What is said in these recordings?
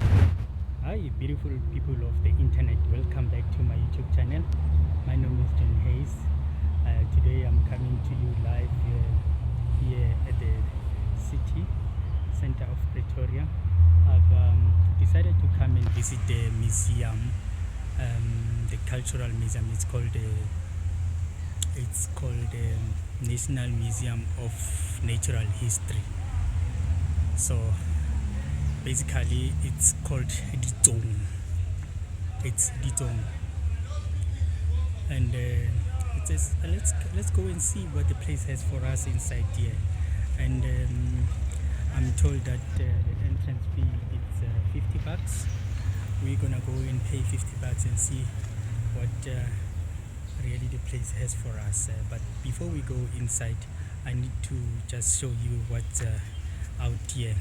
Hi, beautiful people of the internet. Welcome back to my YouTube channel. My name is John Hayes. Today I'm coming to you live here at the city center of Pretoria. I've decided to come and visit the museum, the cultural museum. It's called the National Museum of Natural History. So basically it's called Ditong. It's Ditong, and it says let's go and see what the place has for us inside here. And I'm told that the entrance fee is $50. We're gonna go and pay $50 and see what really the place has for us. But before we go inside, I need to just show you what's out here.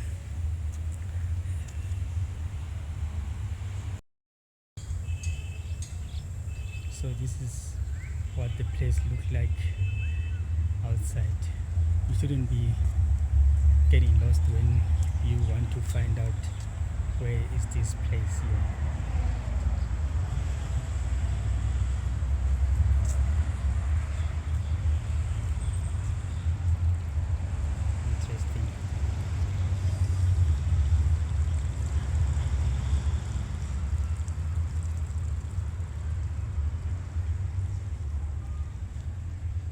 So this is what the place looks like outside. You shouldn't be getting lost when you want to find out where is this place here. Interesting.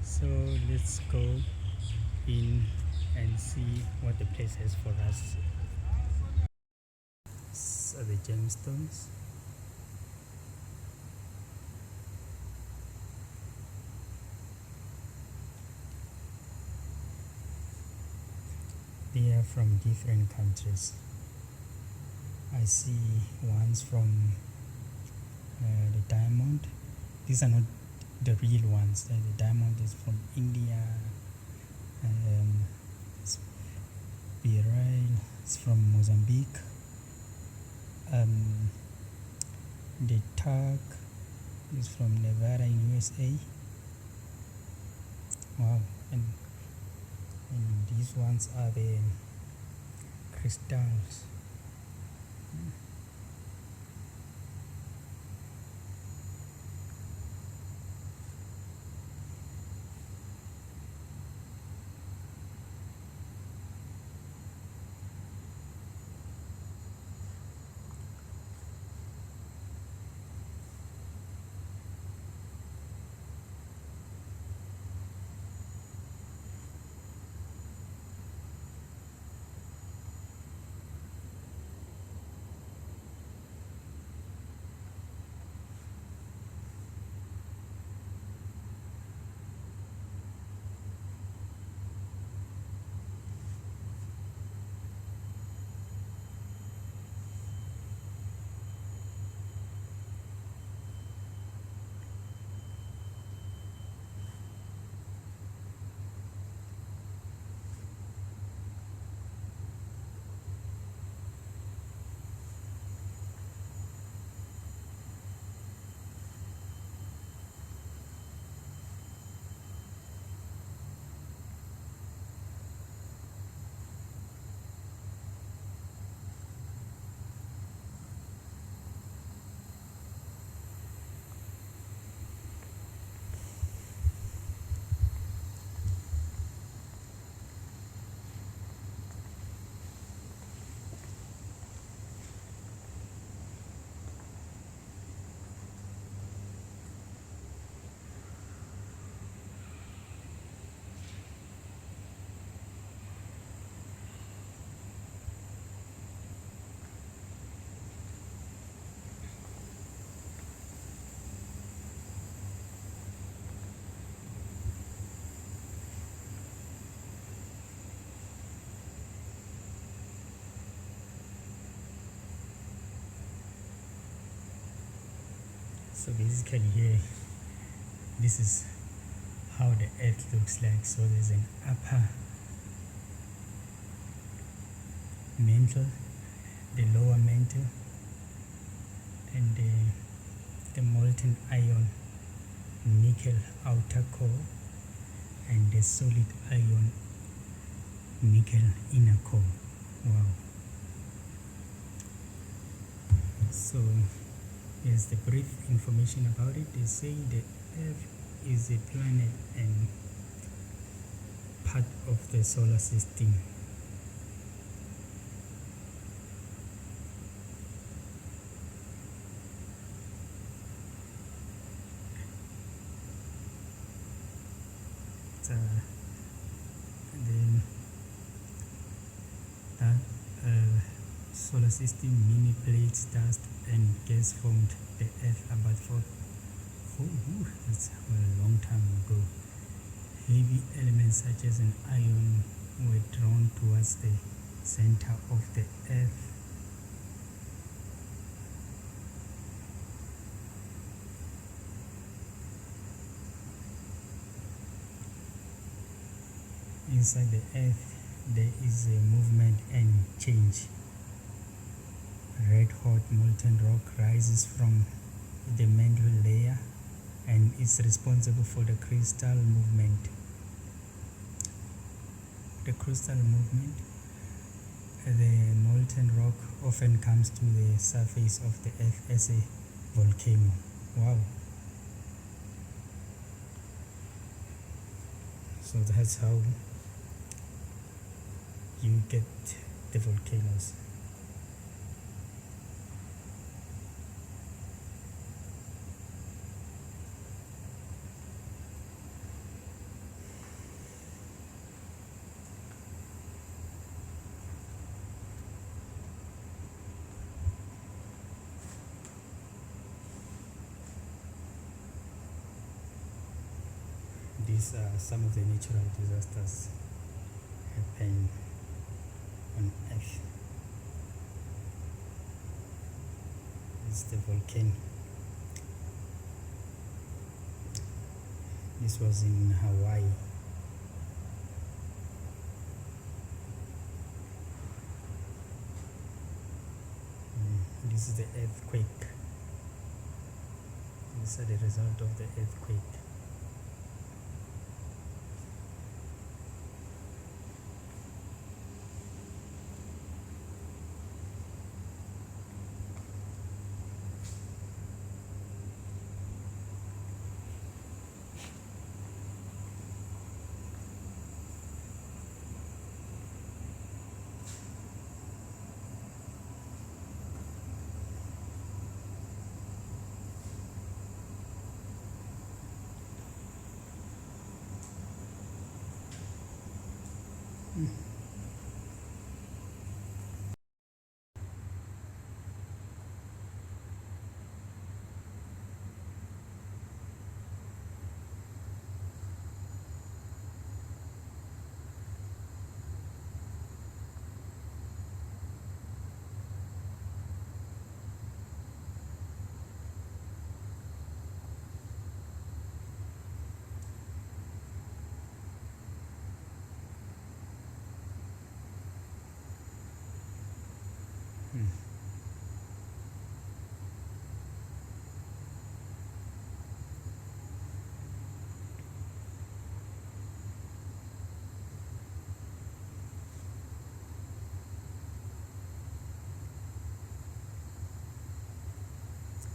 So let's go in and see what the place has for us. These are the gemstones. They are from different countries. I see ones from the diamond. These are not the real ones. The diamond is from India. Beryl is from Mozambique. The tag is from Nevada in USA. Wow, and these ones are the crystals. So basically here, this is how the earth looks like. So there's an upper mantle, the lower mantle, and the molten iron nickel outer core, and the solid iron nickel inner core. Wow. So here's the brief information about it. They say the Earth is a planet and part of the solar system. Then that solar system, mini plates, dust and gas formed the Earth about that's a long time ago. Heavy elements such as an iron were drawn towards the center of the Earth. Inside the Earth there is a movement and change. Red hot molten rock rises from the mantle layer and is responsible for the crystal movement. The molten rock often comes to the surface of the Earth as a volcano. Wow. So that's how you get the volcanoes. These are some of the natural disasters happen on Earth. It's the volcano. This was in Hawaii. This is the earthquake. These are the result of the earthquake.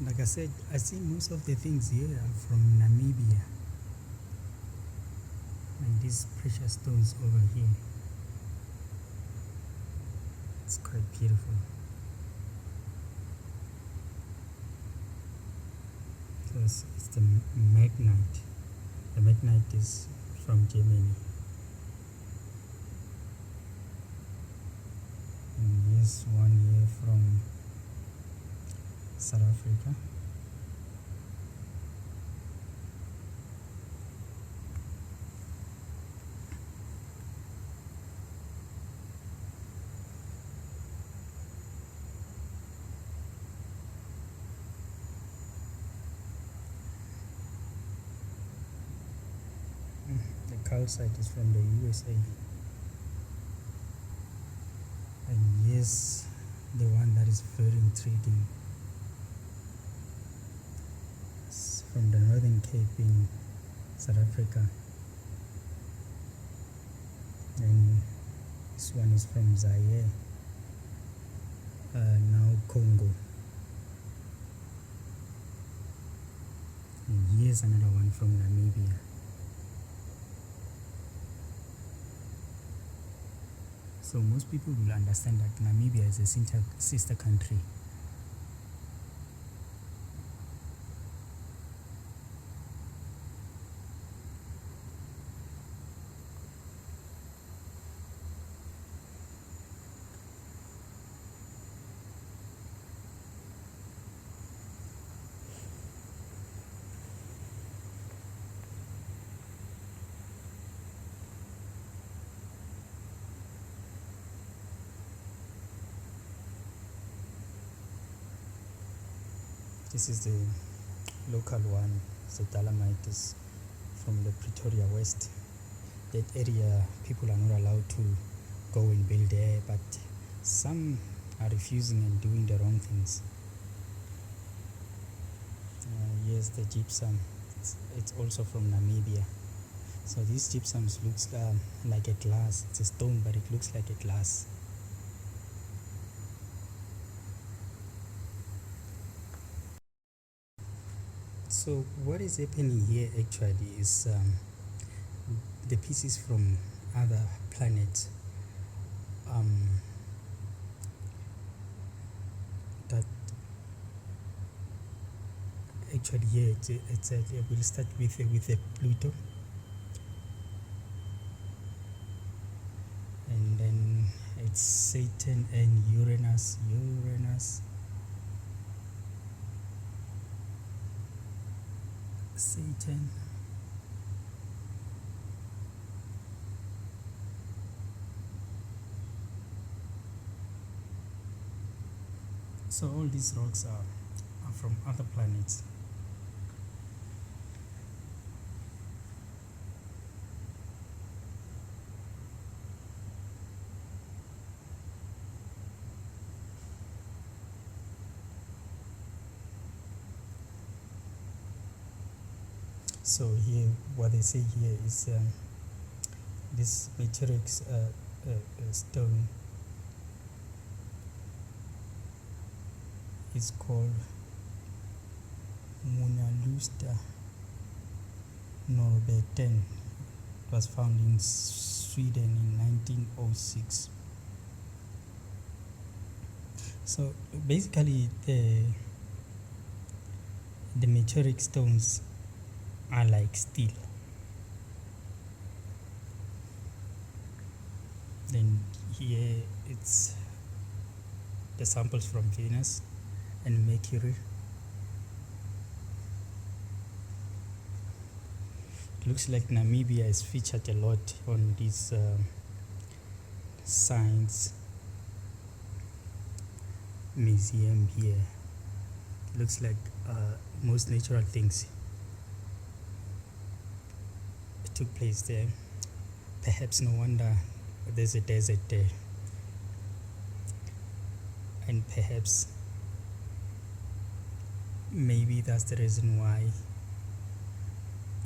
Like I said, I see most of the things here are from Namibia. And these precious stones over here. It's quite beautiful. So it's the magnite. The magnite is from Germany. And here's one here from South Africa. The calcite is from the USA. And here's the one that is very intriguing. From the Northern Cape in South Africa, and this one is from Zaire, now Congo. So most people will understand that Namibia is a sister country. This is the local one, the Dolomites from the Pretoria West. That area, people are not allowed to go and build there, but some are refusing and doing the wrong things. Here's the gypsum. It's also from Namibia. So this gypsum looks like a glass. It's a stone, but it looks like a glass. So what is happening here actually is the pieces from other planets that actually here we'll start with Pluto, and then it's Saturn and Uranus, Saturn, so all these rocks are from other planets. So here, what they say here is this meteoric stone is called Munalusta Norrbotten. It was found in Sweden in 1906. So basically, the meteoric stones are like steel. Then here it's the samples from Venus and Mercury. It looks like Namibia is featured a lot on these science museum here. It looks like most natural things took place there. Perhaps no wonder there's a desert there, and perhaps maybe that's the reason why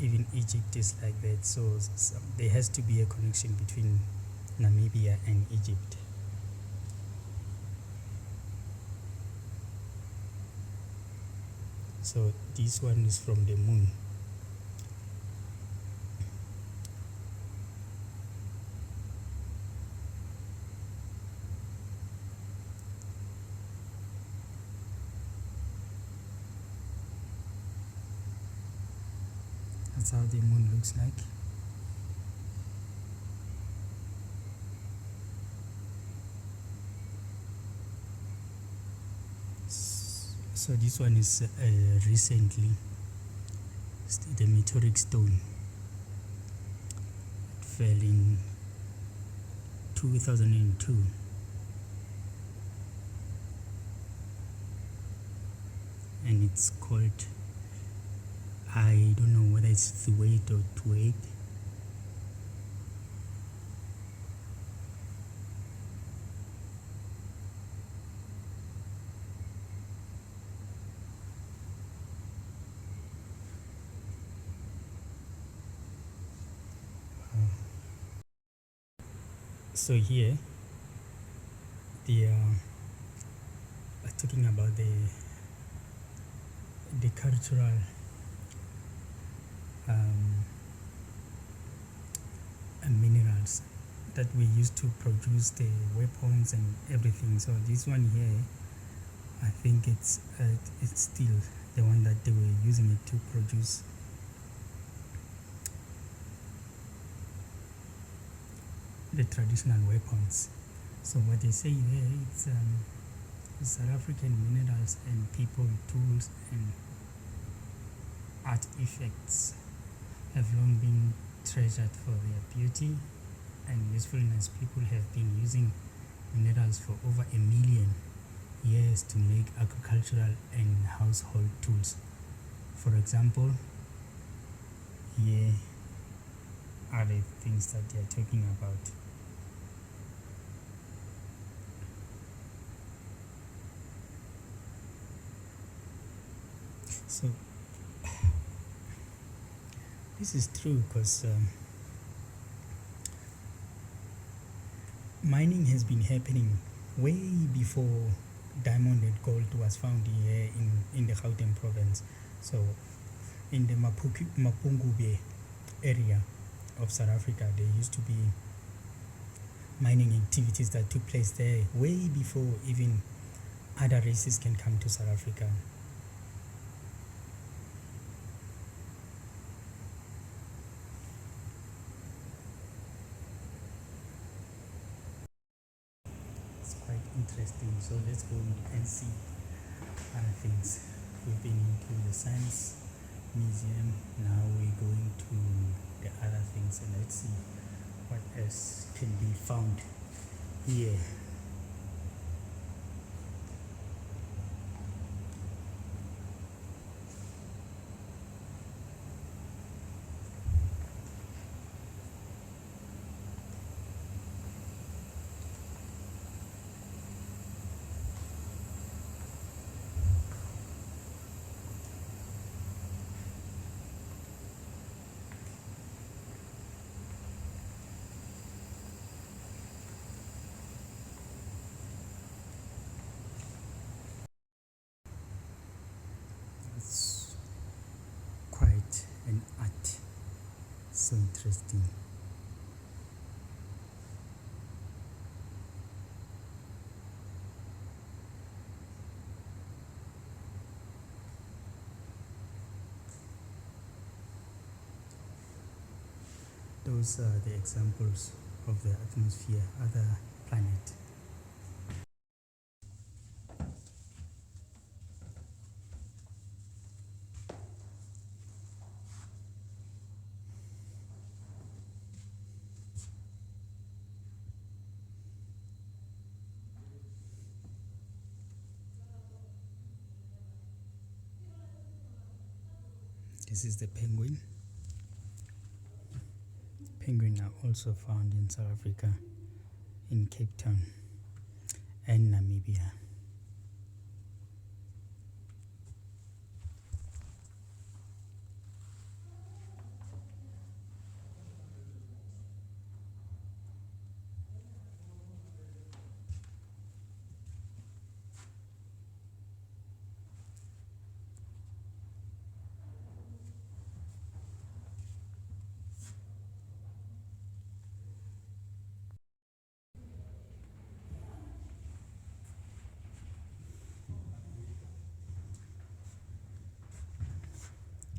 even Egypt is like that. So there has to be a connection between Namibia and Egypt. So this one is from the moon. That's how the moon looks like. So this one is recently the meteoric stone. It fell in 2002. And it's called, I don't know whether it's Thuate or Tuate. So here they are talking about the cultural minerals that we used to produce the weapons and everything. So this one here, I think it's still the one that they were using it to produce the traditional weapons. So what they say there, it's South African minerals and people, tools and artifacts have long been treasured for their beauty and usefulness. People have been using minerals for over 1 million years to make agricultural and household tools. For example, here are the things that they are talking about. So this is true because mining has been happening way before diamond and gold was found here in the Gauteng province. So in the Mapungubwe area of South Africa, there used to be mining activities that took place there way before even other races can come to South Africa. It's quite interesting. So let's go and see other things. We've been into the science museum, now we're going to the other things, and let's see what else can be found here. It's quite an art, so interesting. Those are the examples of the atmosphere, other planet. This is the penguin. Penguin are also found in South Africa, in Cape Town and Namibia.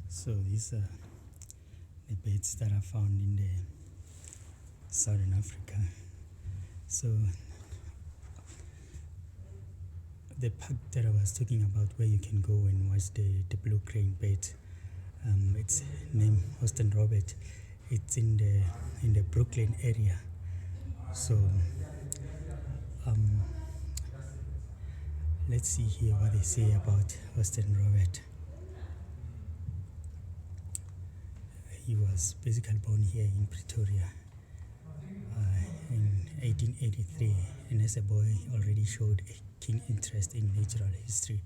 So these are the beds that are found in the Southern Africa. So the park that I was talking about, where you can go and watch the blue crane bed, it's named Austin Robert. It's in the Brooklyn area. So let's see here what they say about Austin Robert. He was basically born here in Pretoria in 1883, and as a boy already showed a keen interest in natural history.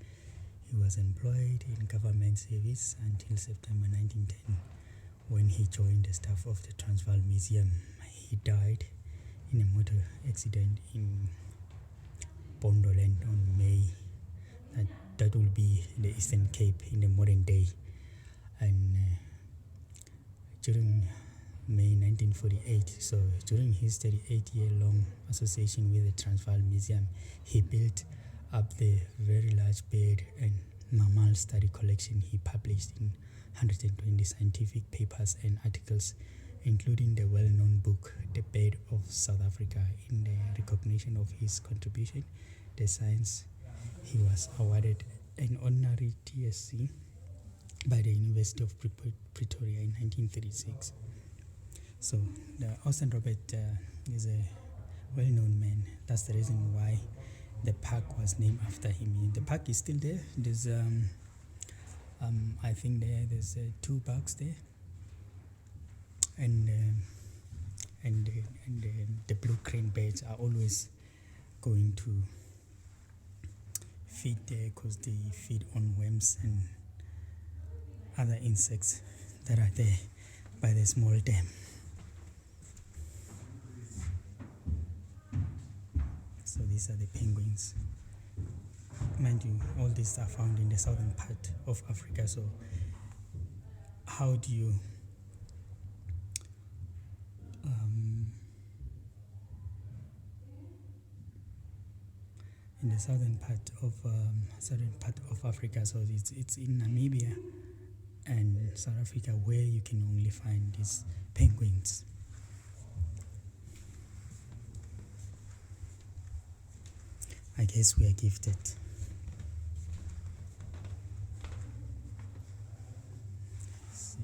He was employed in government service until September 1910, when he joined the staff of the Transvaal Museum. He died in a motor accident in Bondoland on May. That will be the Eastern Cape in the modern day. And during May 1948. So during his 38-year-long association with the Transvaal Museum, he built up the very large bird and mammal study collection. He published in 120 scientific papers and articles, including the well-known book The Bird of South Africa. In the recognition of his contribution to science, he was awarded an honorary TSc by the University of Pretoria in 1936. So the Austin Robert is a well-known man. That's the reason why the park was named after him. The park is still there. There's I think there's 2 parks there, and the blue crane birds are always going to feed there because they feed on worms and other insects that are there by the small dam. So these are the penguins. Mind you, all these are found in the southern part of Africa. So how do you in the southern part of Africa? So it's in Namibia and South Africa where you can only find these penguins. I guess we are gifted. See?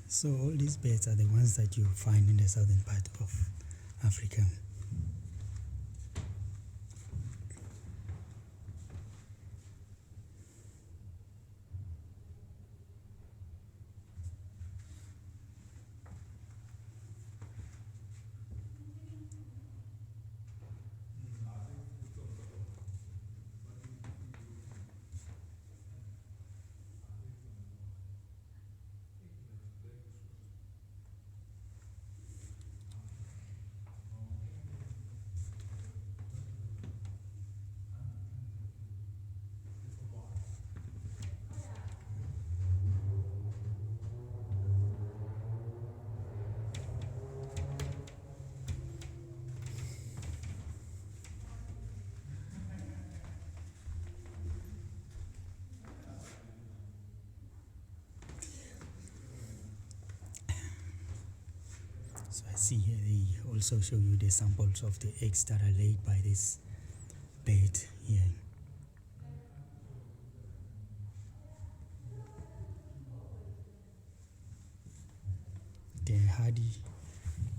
So all these birds are the ones that you find in the southern part of Africa. So I see here they also show you the samples of the eggs that are laid by this bird here.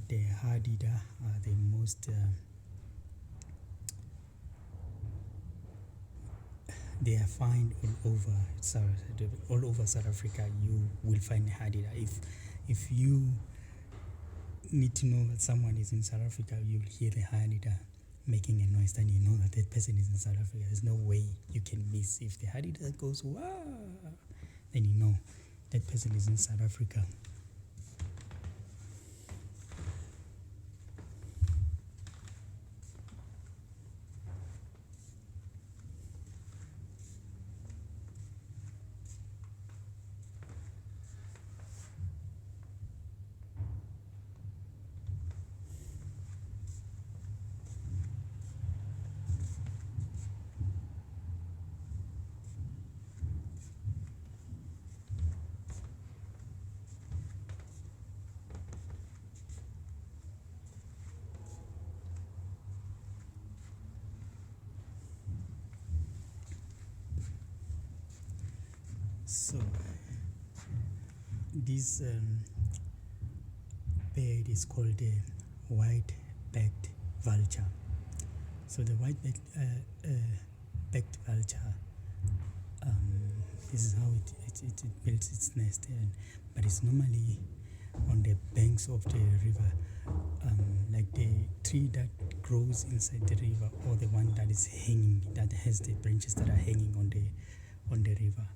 The Hadida are the most they are found all over South Africa. You will find Hadida. If you need to know that someone is in South Africa, you'll hear the Hadida making a noise, then you know that that person is in South Africa. There's no way you can miss. If the Hadida goes wow, then you know that person is in South Africa. So this bird is called a white-backed vulture. So the white-backed vulture, this is how it builds its nest, but it's normally on the banks of the river, like the tree that grows inside the river, or the one that is hanging, that has the branches that are hanging on the river,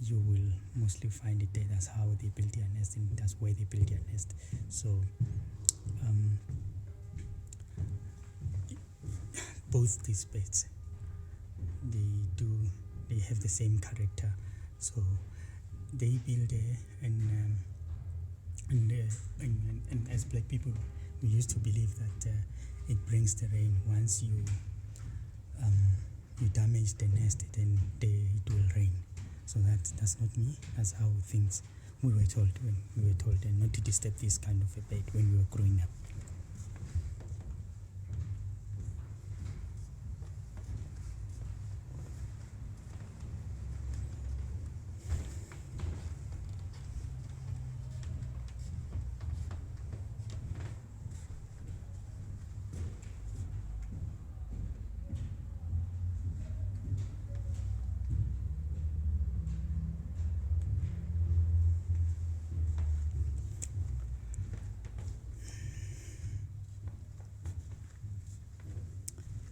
you will mostly find it there. That's how they build their nest, and that's where they build their nest. So both these birds, they have the same character. So they build there, and as black people, we used to believe that it brings the rain. Once you damage the nest, then it will rain. So that's not me. That's how things we were told when we were told, and not to disturb this kind of a bird when we were growing up.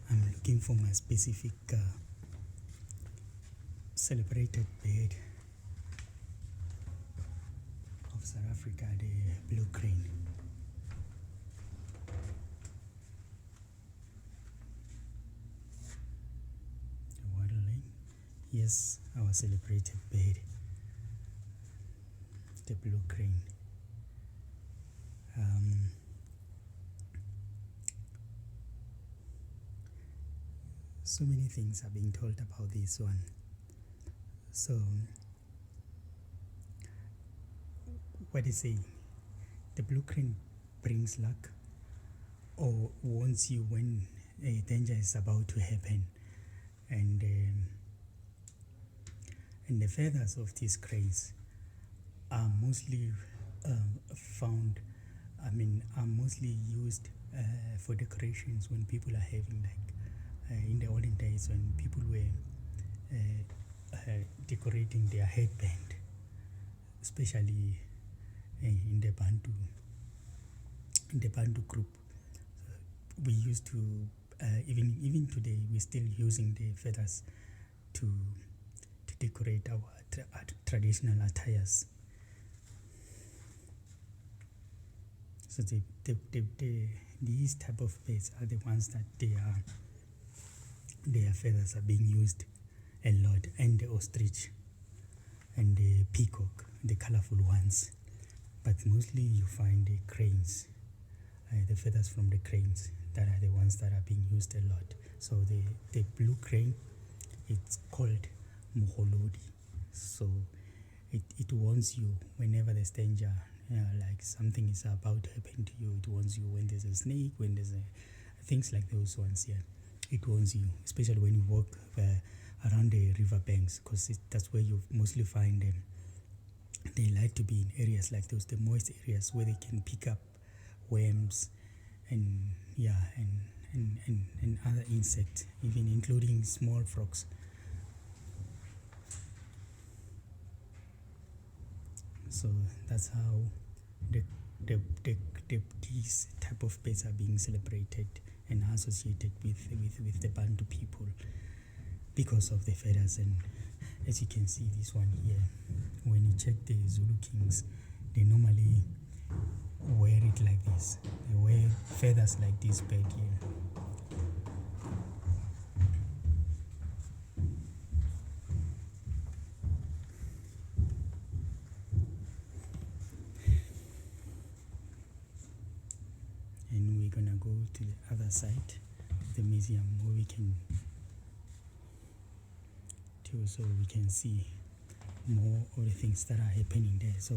I'm looking for my specific celebrated bird of South Africa, the blue crane. The waterline. Yes, our celebrated bird, the blue crane. So many things are being told about this one. So, what is saying? The blue crane brings luck, or warns you when a danger is about to happen, and the feathers of these cranes are mostly found. Are mostly used for decorations when people are having, like in the olden days when people were decorating their headband, especially in the Bantu group. We used to even today we're still using the feathers to decorate our traditional attires. So these type of birds are the ones that their feathers are being used a lot, and the ostrich and the peacock, the colorful ones. But mostly you find the cranes, the feathers from the cranes, that are the ones that are being used a lot. So the blue crane, it's called Mogolodi. So it warns you whenever there's danger, like something is about to happen to you. It warns you when there's a snake, when there's things like those ones. Yeah, it warns you, especially when you walk around the river banks, because that's where you mostly find them. They like to be in areas like those, the moist areas, where they can pick up worms and other insects, even including small frogs. So that's how these type of birds are being celebrated and associated with the Bantu people because of the feathers. And as you can see, this one here, when you check the Zulu kings, they normally wear it like this. They wear feathers like this bird here. And we're gonna go to the other side of the museum where we can so we can see more of the things that are happening there. So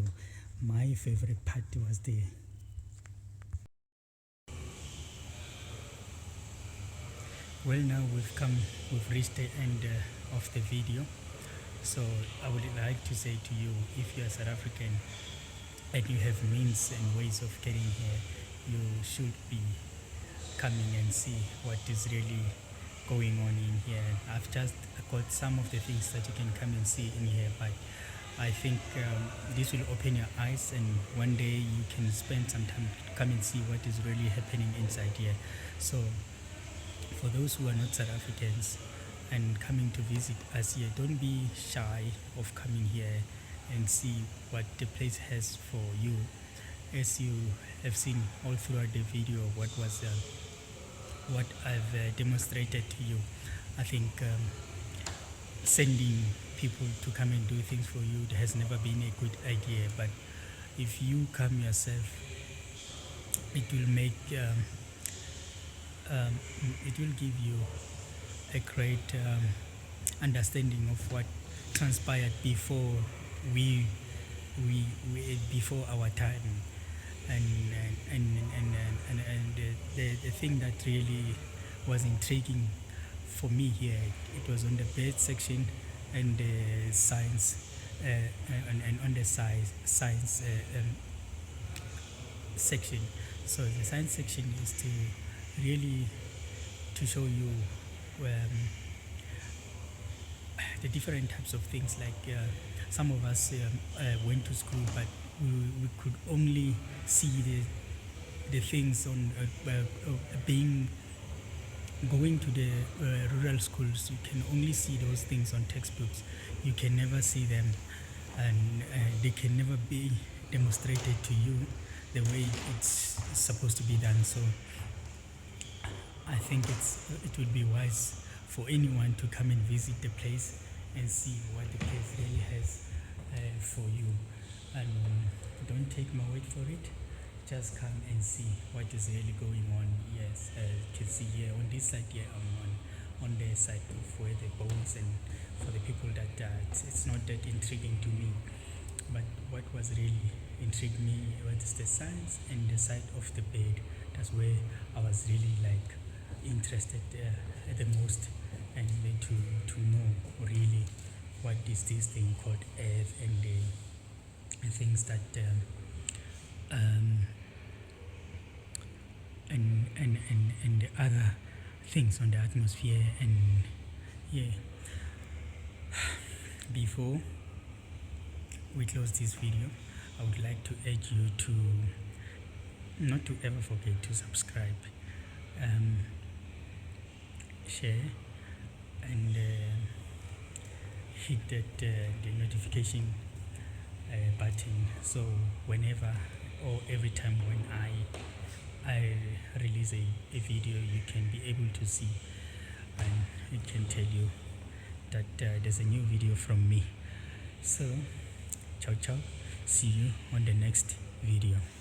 my favorite part was there. Well, now we've reached the end of the video. So I would like to say to you, if you are South African and you have means and ways of getting here, you should be coming and see what is really going on in here. I've just got some of the things that you can come and see in here, but I think this will open your eyes, and one day you can spend some time to come and see what is really happening inside here. So for those who are not South Africans and coming to visit us here, don't be shy of coming here and see what the place has for you. As you have seen all throughout the video, what I've demonstrated to you, I think sending people to come and do things for you has never been a good idea. But if you come yourself, it will make it will give you a great understanding of what transpired before we before our time. And the thing that really was intriguing for me here, it was on the bird section and the science and on the science section. So the science section is to really to show you the different types of things. Like some of us went to school, but we could only see the things on being going to the rural schools. You can only see those things on textbooks. You can never see them, and they can never be demonstrated to you the way it's supposed to be done. So I think it would be wise for anyone to come and visit the place and see what the place really has for you. And don't take my word for it. Just come and see what is really going on. Yes, you can see here on this side here, I'm on the side of where the bones, and for the people that it's not that intriguing to me. But what was really intrigued me was the science and the side of the bed. That's where I was really like interested the most, and to know really what is this thing called Earth, and the things that and the other things on the atmosphere. And yeah, before we close this video, I would like to urge you to not to ever forget to subscribe, share, and hit that the notification button, so whenever or every time when I release a video, you can be able to see, and it can tell you that there's a new video from me. So ciao ciao, see you on the next video.